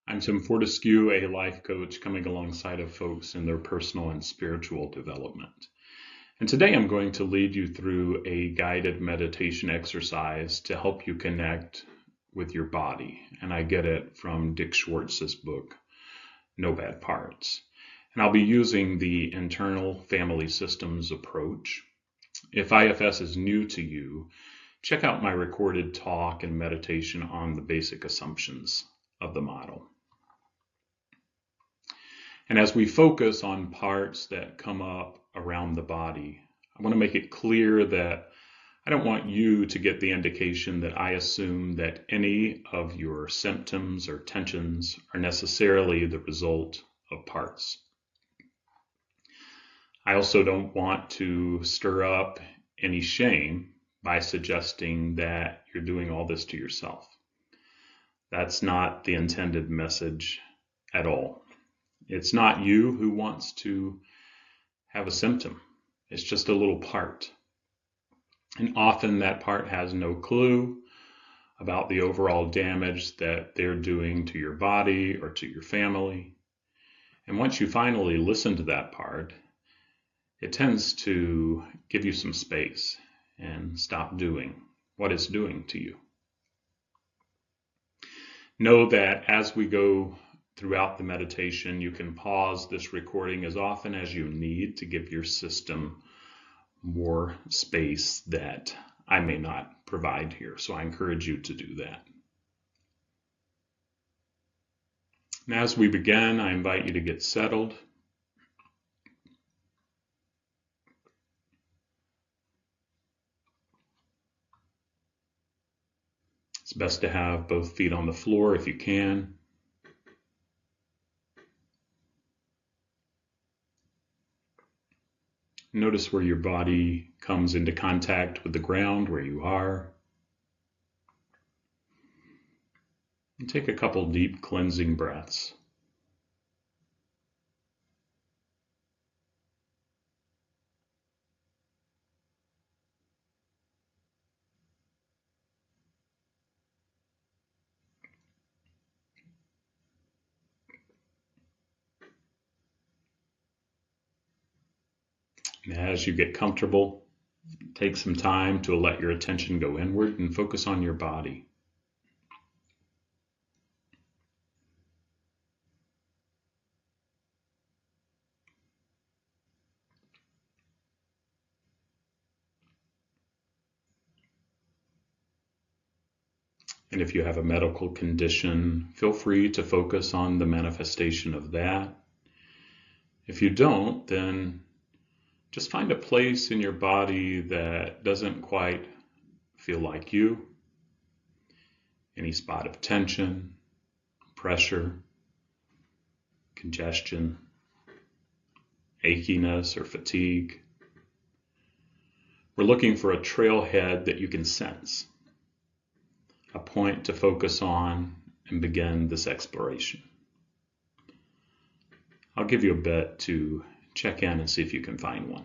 I'm Tim Fortescue, a life coach coming alongside of folks in their personal and spiritual development. And today I'm going to lead you through a guided meditation exercise to help you connect with your body. And I get it from Dick Schwartz's book, No Bad Parts. And I'll be using the internal family systems approach. If IFS is new to you, check out my recorded talk and meditation on the basic assumptions of the model. And as we focus on parts that come up around the body, I want to make it clear that I don't want you to get the indication that I assume that any of your symptoms or tensions are necessarily the result of parts. I also don't want to stir up any shame by suggesting that you're doing all this to yourself. That's not the intended message at all. It's not you who wants to have a symptom. It's just a little part. And often that part has no clue about the overall damage that they're doing to your body or to your family. And once you finally listen to that part, it tends to give you some space and stop doing what it's doing to you. Know that as we go throughout the meditation, you can pause this recording as often as you need to give your system more space that I may not provide here. So I encourage you to do that. And as we begin, I invite you to get settled. It's best to have both feet on the floor if you can. Notice where your body comes into contact with the ground where you are. And take a couple deep cleansing breaths. And as you get comfortable, take some time to let your attention go inward and focus on your body. And if you have a medical condition, feel free to focus on the manifestation of that. If you don't, then just find a place in your body that doesn't quite feel like you. Any spot of tension, pressure, congestion, achiness, or fatigue. We're looking for a trailhead that you can sense, a point to focus on and begin this exploration. I'll give you a bit to check in and see if you can find one.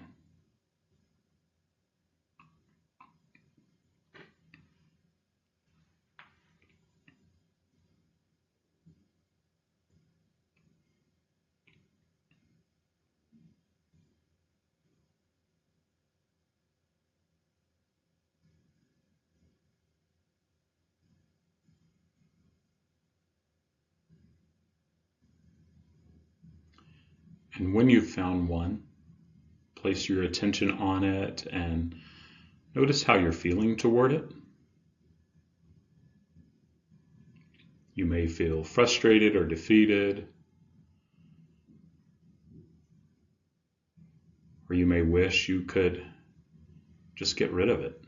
And when you've found one, place your attention on it and notice how you're feeling toward it. You may feel frustrated or defeated, or you may wish you could just get rid of it.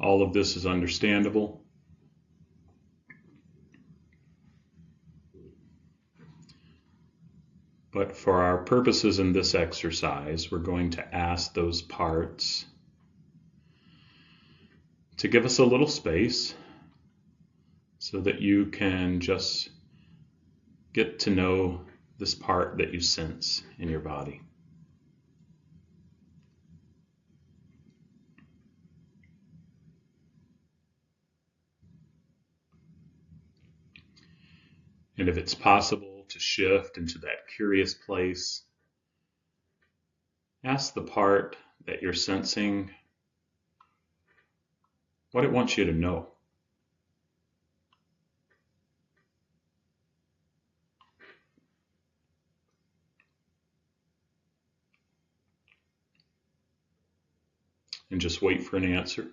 All of this is understandable. But for our purposes in this exercise, we're going to ask those parts to give us a little space so that you can just get to know this part that you sense in your body. And if it's possible to shift into that curious place, ask the part that you're sensing what it wants you to know. And just wait for an answer.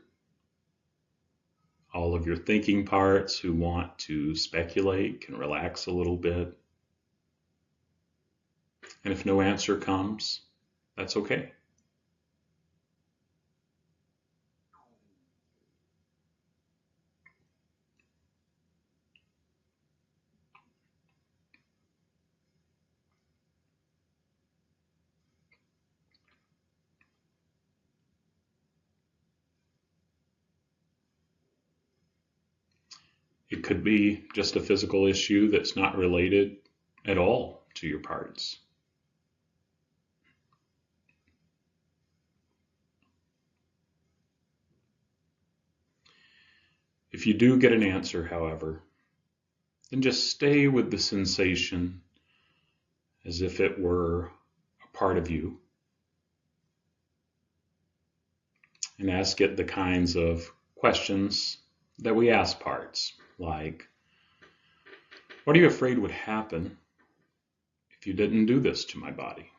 All of your thinking parts who want to speculate can relax a little bit. And if no answer comes, that's okay. It could be just a physical issue that's not related at all to your parts. If you do get an answer, however, then just stay with the sensation as if it were a part of you, and ask it the kinds of questions that we ask parts, like, what are you afraid would happen if you didn't do this to my body?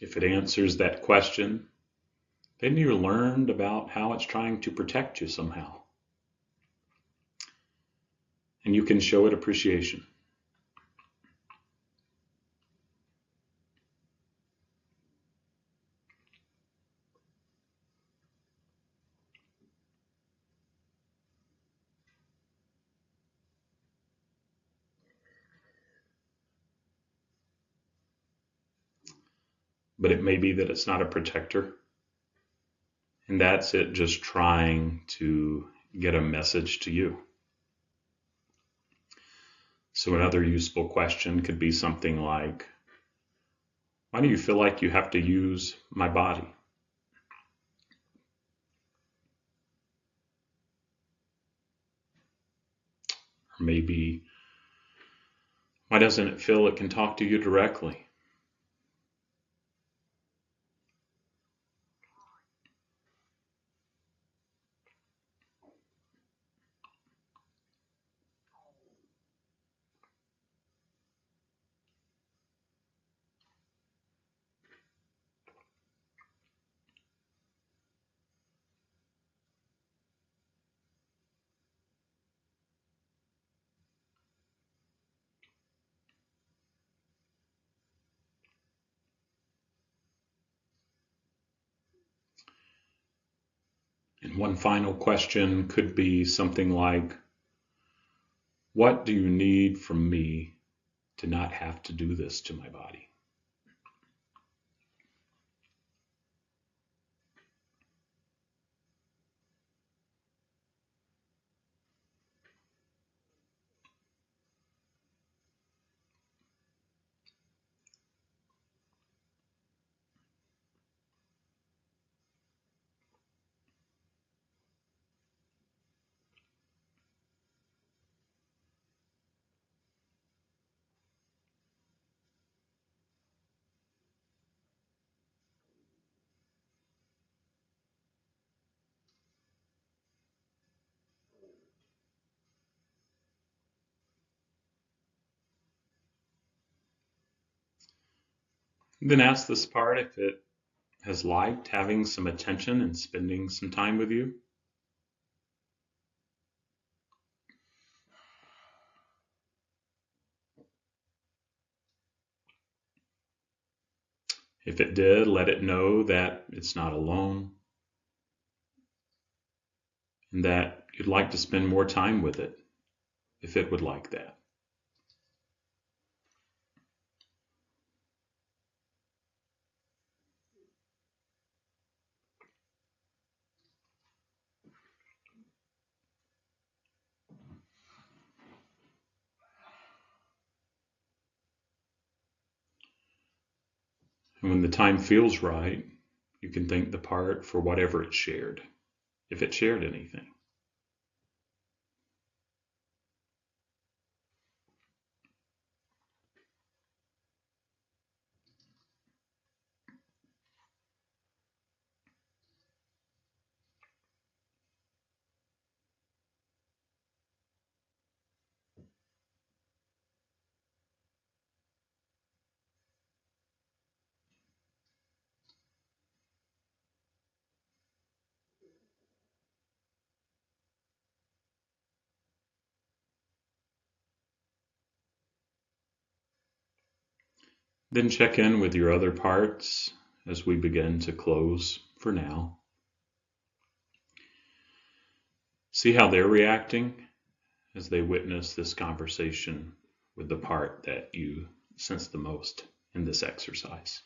If it answers that question, then you learned about how it's trying to protect you somehow. And you can show it appreciation. But it may be that it's not a protector, and that's it just trying to get a message to you. So another useful question could be something like, why do you feel like you have to use my body? Or maybe, why doesn't it feel it can talk to you directly? And one final question could be something like, what do you need from me to not have to do this to my body? And then ask this part if it has liked having some attention and spending some time with you. If it did, let it know that it's not alone and that you'd like to spend more time with it if it would like that. And when the time feels right, you can thank the part for whatever it shared, if it shared anything. Then check in with your other parts as we begin to close for now. See how they're reacting as they witness this conversation with the part that you sense the most in this exercise.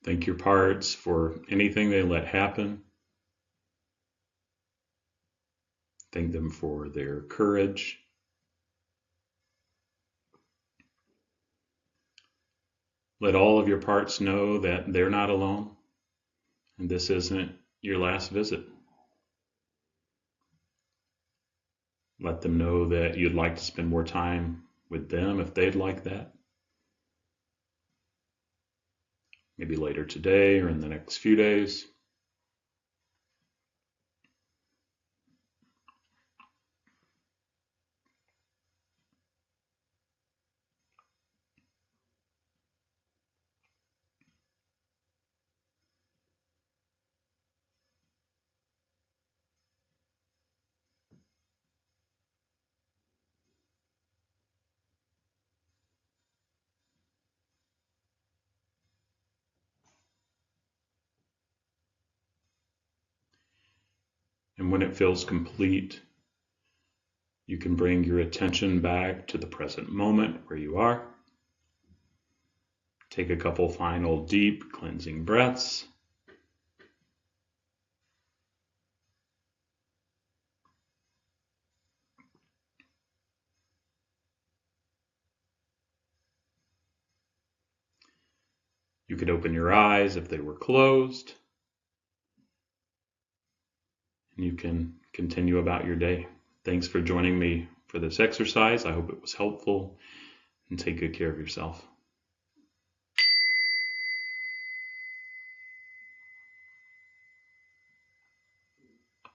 Thank your parts for anything they let happen. Thank them for their courage. Let all of your parts know that they're not alone, and this isn't your last visit. Let them know that you'd like to spend more time with them if they'd like that. Maybe later today or in the next few days. And when it feels complete, you can bring your attention back to the present moment where you are. Take a couple final deep cleansing breaths. You could open your eyes if they were closed. And you can continue about your day. Thanks for joining me for this exercise. I hope it was helpful, and take good care of yourself.